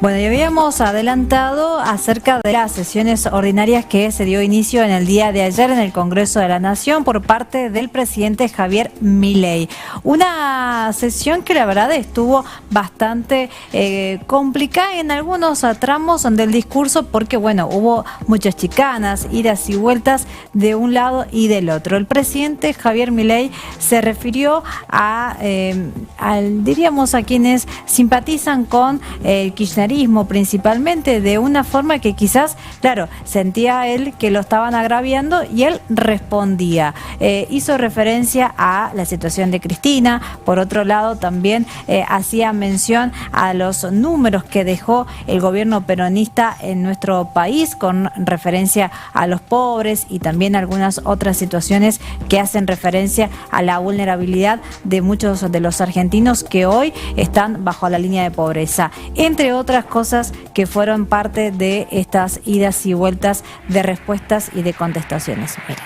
Bueno, ya habíamos adelantado acerca de las sesiones ordinarias que se dio inicio en el día de ayer en el Congreso de la Nación por parte del presidente Javier Milei. Una sesión que la verdad estuvo bastante complicada en algunos tramos del discurso porque, bueno, hubo muchas chicanas, idas y vueltas de un lado y del otro. El presidente Javier Milei se refirió diríamos, a quienes simpatizan con el kirchnerismo principalmente, de una forma que quizás, claro, sentía él que lo estaban agraviando y él respondía. Hizo referencia a la situación de Cristina, por otro lado también hacía mención a los números que dejó el gobierno peronista en nuestro país con referencia a los pobres y también algunas otras situaciones que hacen referencia a la vulnerabilidad de muchos de los argentinos que hoy están bajo la línea de pobreza, entre otras cosas que fueron parte de estas idas y vueltas de respuestas y de contestaciones. Miren.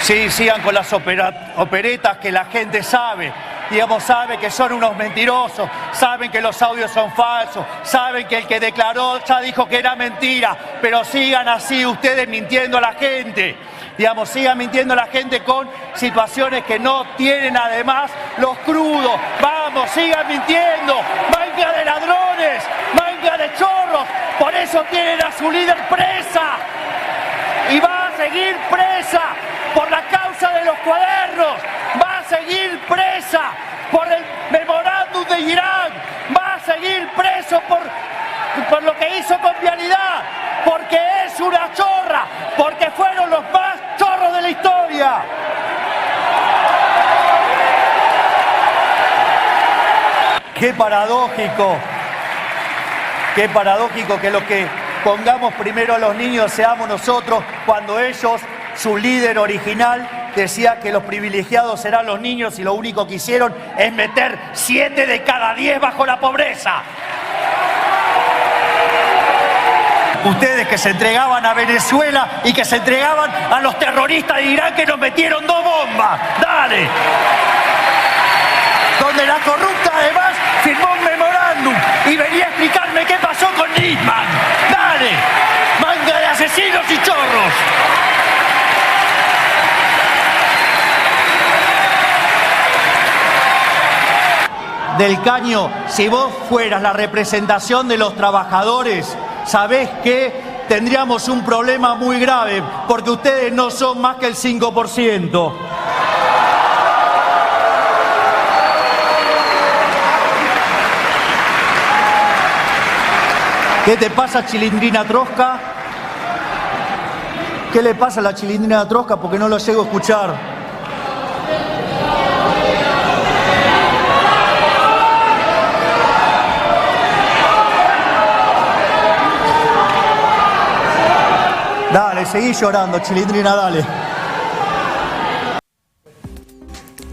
Sí, sigan con las operetas que la gente sabe. Digamos, sabe que son unos mentirosos, saben que los audios son falsos, saben que el que declaró ya dijo que era mentira, pero sigan así ustedes mintiendo a la gente. Digamos, sigan mintiendo a la gente con situaciones que no tienen además los crudos. Vamos, sigan mintiendo. Manga de ladrones, manga de chorros. Por eso tienen a su líder presa. Y va a seguir presa por la causa de los cuadernos. Va a seguir presa por el memorándum de Irán. Va a seguir preso por lo que hizo con Vialidad. Porque es una chorra. Porque fueron los más chorros de la historia. Qué paradójico que los que pongamos primero a los niños seamos nosotros, cuando ellos, su líder original, decía que los privilegiados serán los niños y lo único que hicieron es meter 7 de cada 10 bajo la pobreza. Ustedes que se entregaban a Venezuela y que se entregaban a los terroristas de Irán que nos metieron 2 bombas. ¡Dale! Donde la corrupta además firmó un memorándum y venía a explicarme qué pasó con Nisman. ¡Dale! ¡Manga de asesinos y chorros! Del Caño, si vos fueras la representación de los trabajadores, ¿sabés qué? Tendríamos un problema muy grave, porque ustedes no son más que el 5%. ¿Qué te pasa, Chilindrina Trosca? ¿Qué le pasa a la Chilindrina Trosca? Porque no lo llego a escuchar. Dale, seguí llorando, Chilindrina, dale.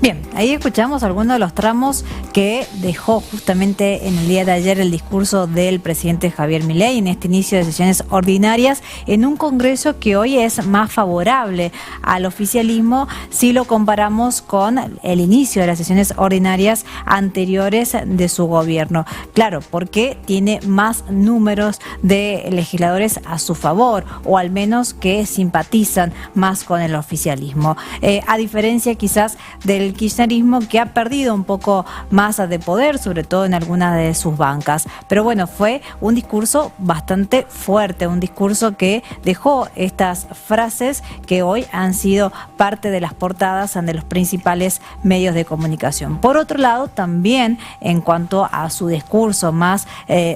Bien, ahí escuchamos algunos de los tramos que dejó justamente en el día de ayer el discurso del presidente Javier Milei en este inicio de sesiones ordinarias en un Congreso que hoy es más favorable al oficialismo si lo comparamos con el inicio de las sesiones ordinarias anteriores de su gobierno. Claro, porque tiene más números de legisladores a su favor, o al menos que simpatizan más con el oficialismo. A diferencia quizás del kirchnerismo, que ha perdido un poco más de poder, sobre todo en algunas de sus bancas. Pero bueno, fue un discurso bastante fuerte, un discurso que dejó estas frases que hoy han sido parte de las portadas de los principales medios de comunicación. Por otro lado, también en cuanto a su discurso más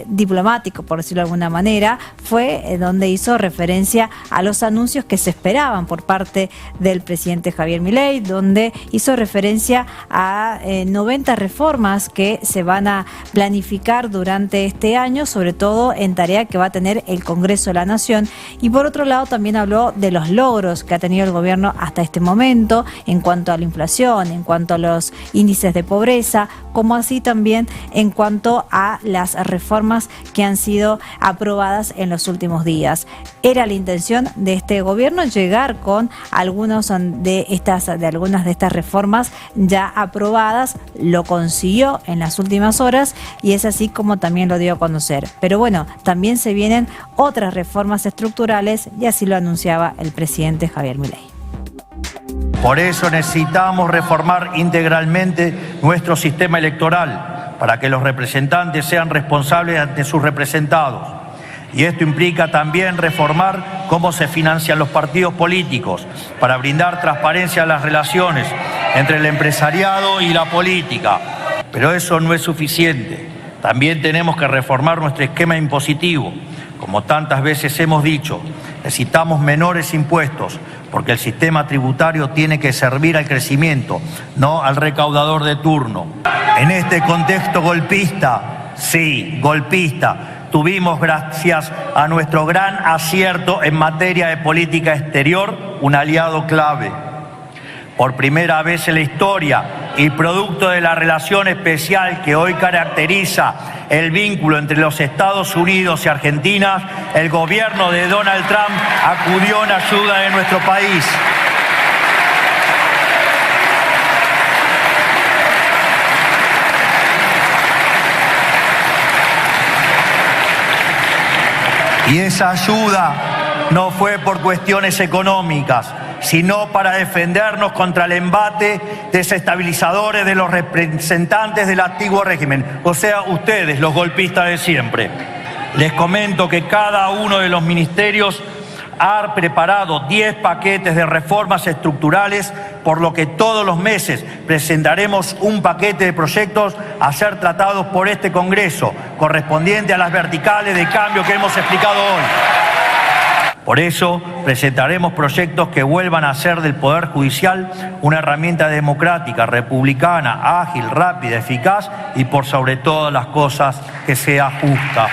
diplomático, por decirlo de alguna manera, fue donde hizo referencia a los anuncios que se esperaban por parte del presidente Javier Milei, donde hizo referencia a 90 reformas que se van a planificar durante este año, sobre todo en tarea que va a tener el Congreso de la Nación. Y por otro lado también habló de los logros que ha tenido el gobierno hasta este momento en cuanto a la inflación, en cuanto a los índices de pobreza, como así también en cuanto a las reformas que han sido aprobadas en los últimos días. Era la intención de este gobierno llegar con algunas de estas reformas ya ya aprobadas, lo consiguió en las últimas horas y es así como también lo dio a conocer. Pero bueno, también se vienen otras reformas estructurales y así lo anunciaba el presidente Javier Milei. Por eso necesitamos reformar integralmente nuestro sistema electoral para que los representantes sean responsables ante sus representados. Y esto implica también reformar cómo se financian los partidos políticos para brindar transparencia a las relaciones entre el empresariado y la política. Pero eso no es suficiente. También tenemos que reformar nuestro esquema impositivo. Como tantas veces hemos dicho, necesitamos menores impuestos porque el sistema tributario tiene que servir al crecimiento, no al recaudador de turno. En este contexto golpista, sí, golpista, tuvimos, gracias a nuestro gran acierto en materia de política exterior, un aliado clave. Por primera vez en la historia y producto de la relación especial que hoy caracteriza el vínculo entre los Estados Unidos y Argentina, el gobierno de Donald Trump acudió en ayuda de nuestro país. Y esa ayuda no fue por cuestiones económicas, sino para defendernos contra el embate desestabilizadores de los representantes del antiguo régimen, o sea, ustedes, los golpistas de siempre. Les comento que cada uno de los ministerios ha preparado 10 paquetes de reformas estructurales, por lo que todos los meses presentaremos un paquete de proyectos a ser tratados por este Congreso, correspondiente a las verticales de cambio que hemos explicado hoy. Por eso presentaremos proyectos que vuelvan a hacer del Poder Judicial una herramienta democrática, republicana, ágil, rápida, eficaz y por sobre todas las cosas que sea justa.